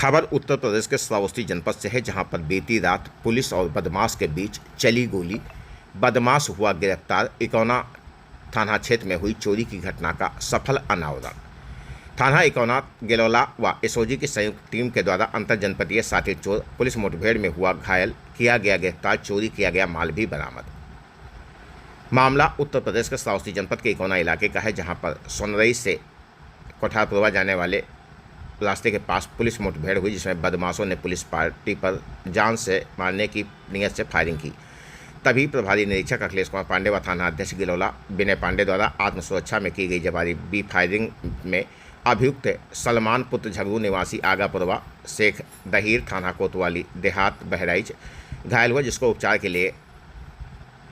खबर उत्तर प्रदेश के श्रावस्ती जनपद से है, जहां पर बीती रात पुलिस और बदमाश के बीच चली गोली, बदमाश हुआ गिरफ्तार। इकौना थाना क्षेत्र में हुई चोरी की घटना का सफल अनावरण। थाना इकौना गिलौला व एसओजी की संयुक्त टीम के द्वारा अंतर जनपदीय साथी चोर पुलिस मुठभेड़ में हुआ घायल किया गया गिरफ्तार, चोरी किया गया माल भी बरामद। मामला उत्तर प्रदेश के श्रावस्ती जनपद के इकौना इलाके का है, जहां पर सोनरई से कोठारपुरवा जाने वाले रास्ते के पास पुलिस मुठभेड़ हुई, जिसमें बदमाशों ने पुलिस पार्टी पर जान से मारने की नीयत से फायरिंग की। तभी प्रभारी निरीक्षक अखिलेश कुमार पांडे व थाना अध्यक्ष गिलौला विनय पांडे द्वारा आत्मसुरक्षा में की गई जवाबी फायरिंग में अभियुक्त सलमान पुत्र झगरू निवासी आगापुरवा शेख दहीर थाना कोतवाली देहात बहराइच घायल हुआ, जिसको उपचार के लिए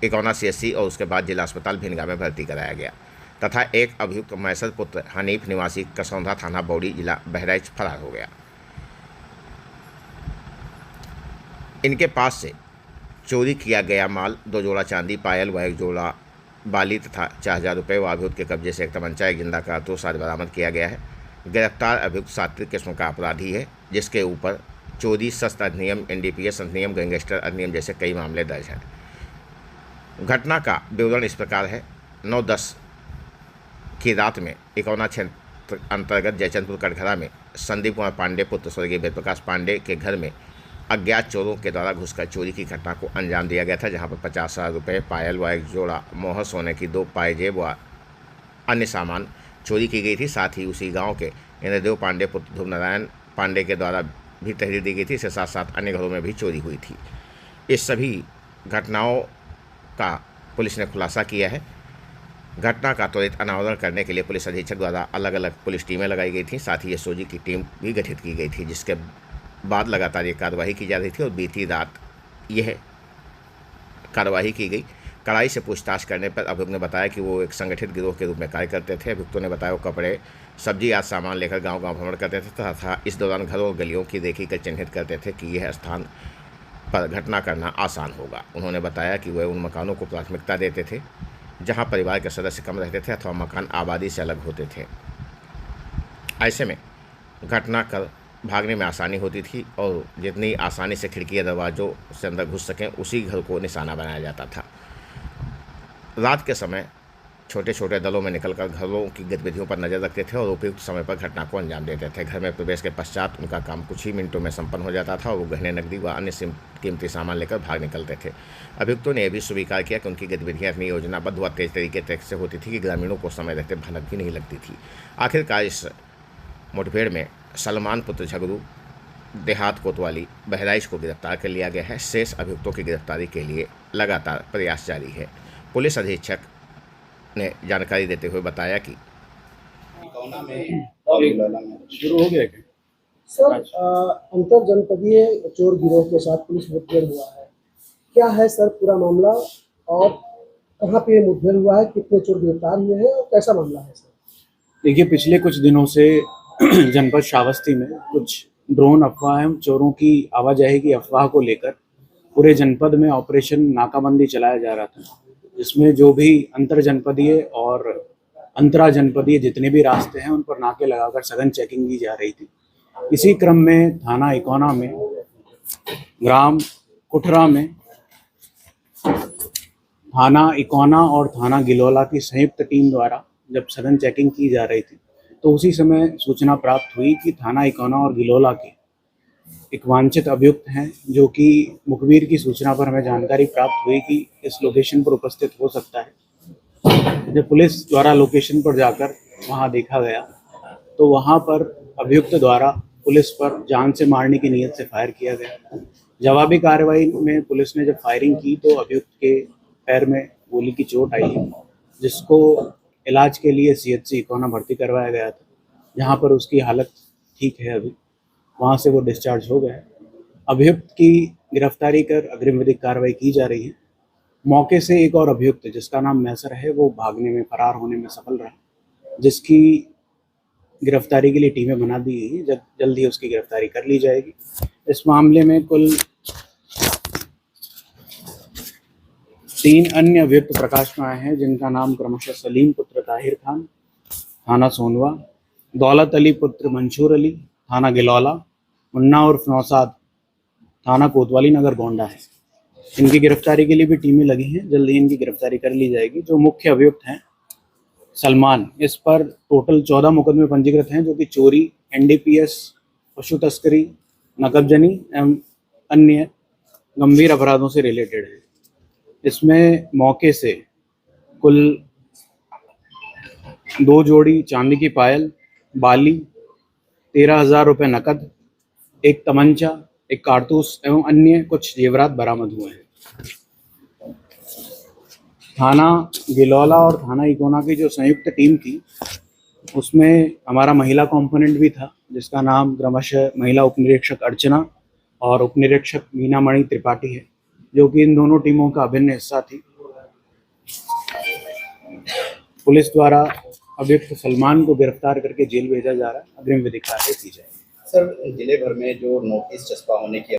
इकौना सीएससी और उसके बाद जिला अस्पताल भिनगा में भर्ती कराया गया तथा एक अभियुक्त मैसर पुत्र हनीफ निवासी कसौंधा थाना बौड़ी जिला बहराइच फरार हो गया। इनके पास से चोरी किया गया माल 2 जोड़ा चांदी पायल व 1 जोड़ा बाली तथा 4000 रुपये व अभियुक्त के कब्जे से एक तमंचा, एक जिंदा कारतूस आदि बरामद किया गया है। गिरफ्तार अभियुक्त सात्विक किस्म का अपराधी है, जिसके ऊपर चोरी, शस्त्र अधिनियम, एनडीपीएस अधिनियम, गैंगस्टर अधिनियम जैसे कई मामले दर्ज हैं। घटना का विवरण इस प्रकार है। 9-10 की रात में इकौना क्षेत्र अंतर्गत जयचंदपुर कटघरा में संदीप कुमार पांडे पुत्र स्वर्गीय वेद प्रकाश पांडे के घर में अज्ञात चोरों के द्वारा घुसकर चोरी की घटना को अंजाम दिया गया था, जहां पर 50,000 रुपये, पायल व 1 जोड़ा मोहर सोने की 2 पायजेब व अन्य सामान चोरी की गई थी। साथ ही उसी गांव के इंद्रदेव पांडे पुत्र ध्रुव नारायण पांडे के द्वारा भी तहरीर दी गई थी। इसके साथ साथ अन्य घरों में भी चोरी हुई थी। इस सभी घटनाओं का पुलिस ने खुलासा किया है। घटना का त्वरित अनावरण करने के लिए पुलिस अधीक्षक द्वारा अलग अलग पुलिस टीमें लगाई गई थी। साथ ही एसओजी की टीम भी गठित की गई थी, जिसके बाद लगातार ये कार्रवाई की जा रही थी और बीती रात यह कार्रवाई की गई। कड़ाई से पूछताछ करने पर अभियुक्त ने बताया कि वो एक संगठित गिरोह के रूप में कार्य करते थे। अभियुक्तों ने बताया वो कपड़े, सब्जी आदि सामान लेकर गांव-गांव भ्रमण करते थे तथा इस दौरान घरों और गलियों की देखी कर चिन्हित करते थे कि यह स्थान पर घटना करना आसान होगा। उन्होंने बताया कि वह उन मकानों को प्राथमिकता देते थे जहां परिवार के सदस्य कम रहते थे अथवा मकान आबादी से अलग होते थे। ऐसे में घटना कर भागने में आसानी होती थी और जितनी आसानी से खिड़की या दरवाज़ों से अंदर घुस सकें उसी घर को निशाना बनाया जाता था। रात के समय छोटे छोटे दलों में निकलकर घरों की गतिविधियों पर नज़र रखते थे और उपयुक्त समय पर घटना को अंजाम देते थे। घर में प्रवेश के पश्चात उनका काम कुछ ही मिनटों में संपन्न हो जाता था और वो गहने, नकदी व अन्य कीमती सामान लेकर भाग निकलते थे। अभियुक्तों ने यह भी स्वीकार किया कि उनकी गतिविधियां इतनी योजनाबद्ध व तेज तरीके से होती थी कि ग्रामीणों को समय रहते भनक भी नहीं लगती थी। आखिरकार इस मुठभेड़ में सलमान पुत्र झगरू देहात कोतवाली बहराइच को गिरफ्तार कर लिया गया है। शेष अभियुक्तों की गिरफ्तारी के लिए लगातार प्रयास जारी है। पुलिस अधीक्षक ने जानकारी देते हुए बताया कि इकौना में और गिलौला में शुरू हो गया क्या? सर, अंतर जनपदीय चोर गिरोह के साथ पुलिस मुठभेड़ हुआ है। क्या है सर पूरा मामला और कहाँ पे मुठभेड़ हुआ है, कितने चोर गिरफ्तार हुए हैं और कैसा मामला है सर? देखिए, पिछले कुछ दिनों से जनपद श्रावस्ती में कुछ ड्रोन अफवाहें, चोरों की आवाजाही की अफवाह को लेकर पूरे जनपद में ऑपरेशन नाकाबंदी चलाया जा रहा था, जिसमें जो भी अंतर जनपदीय और अंतरा जनपदीय जितने भी रास्ते हैं उन पर नाके लगाकर सघन चेकिंग की जा रही थी। इसी क्रम में थाना इकौना में, ग्राम कुठरा में, थाना इकौना और थाना गिलौला की संयुक्त टीम द्वारा जब सघन चेकिंग की जा रही थी तो उसी समय सूचना प्राप्त हुई कि थाना इकौना और गिलौला के एक वांछित अभियुक्त हैं, जो कि मुखबिर की सूचना पर हमें जानकारी प्राप्त हुई कि इस लोकेशन पर उपस्थित हो सकता है। जब पुलिस द्वारा लोकेशन पर जाकर वहां देखा गया तो वहां पर अभियुक्त द्वारा पुलिस पर जान से मारने की नीयत से फायर किया गया। जवाबी कार्रवाई में पुलिस ने जब फायरिंग की तो अभियुक्त के पैर में गोली की चोट आई, जिसको इलाज के लिए सीएचसी इकौना भर्ती करवाया गया था, जहां पर उसकी हालत ठीक है। अभी वहां से वो डिस्चार्ज हो गए। अभियुक्त की गिरफ्तारी कर अग्रिम विधिक कार्रवाई की जा रही है। मौके से एक और अभियुक्त जिसका नाम मैसर है वो भागने में, फरार होने में सफल रहा, जिसकी गिरफ्तारी के लिए टीमें बना दी गई। जल्द ही उसकी गिरफ्तारी कर ली जाएगी। इस मामले में कुल 3 अन्य अभियुक्त प्रकाश में आए हैं, जिनका नाम क्रमशः सलीम पुत्र ताहिर खान थाना सोनवा, दौलत अली पुत्र मंशूर अली थाना गिलौला मुन्ना उर्फ नौसाद, थाना कोतवाली नगर गोंडा है। इनकी गिरफ्तारी के लिए भी टीमें लगी हैं, जल्दी इनकी गिरफ्तारी कर ली जाएगी। जो मुख्य अभियुक्त हैं सलमान, इस पर टोटल 14 मुकदमे पंजीकृत हैं, जो कि चोरी, एनडीपीएस, पशु तस्करी, नकबजनी एवं अन्य गंभीर अपराधों से रिलेटेड है। इसमें मौके से कुल 2 जोड़ी चांदी की पायल, बाली, 13,000 रुपये नकद, एक तमंचा, एक कारतूस एवं अन्य कुछ जेवरात बरामद हुए हैं। थाना गिलौला और थाना इकोना की जो संयुक्त टीम थी, उसमें हमारा महिला कंपोनेंट भी था, जिसका नाम क्रमशः महिला उपनिरीक्षक अर्चना और उपनिरीक्षक मीनामणि त्रिपाठी है, जो कि इन दोनों टीमों का अभिन्न हिस्सा थी। पुलिस द्वारा अभियुक्त सलमान को गिरफ्तार करके जेल भेजा जा रहा है। अग्रिम विधिक कार्रवाई की जाएगी। सर, जिले भर में जो नोटिस चस्पा होने की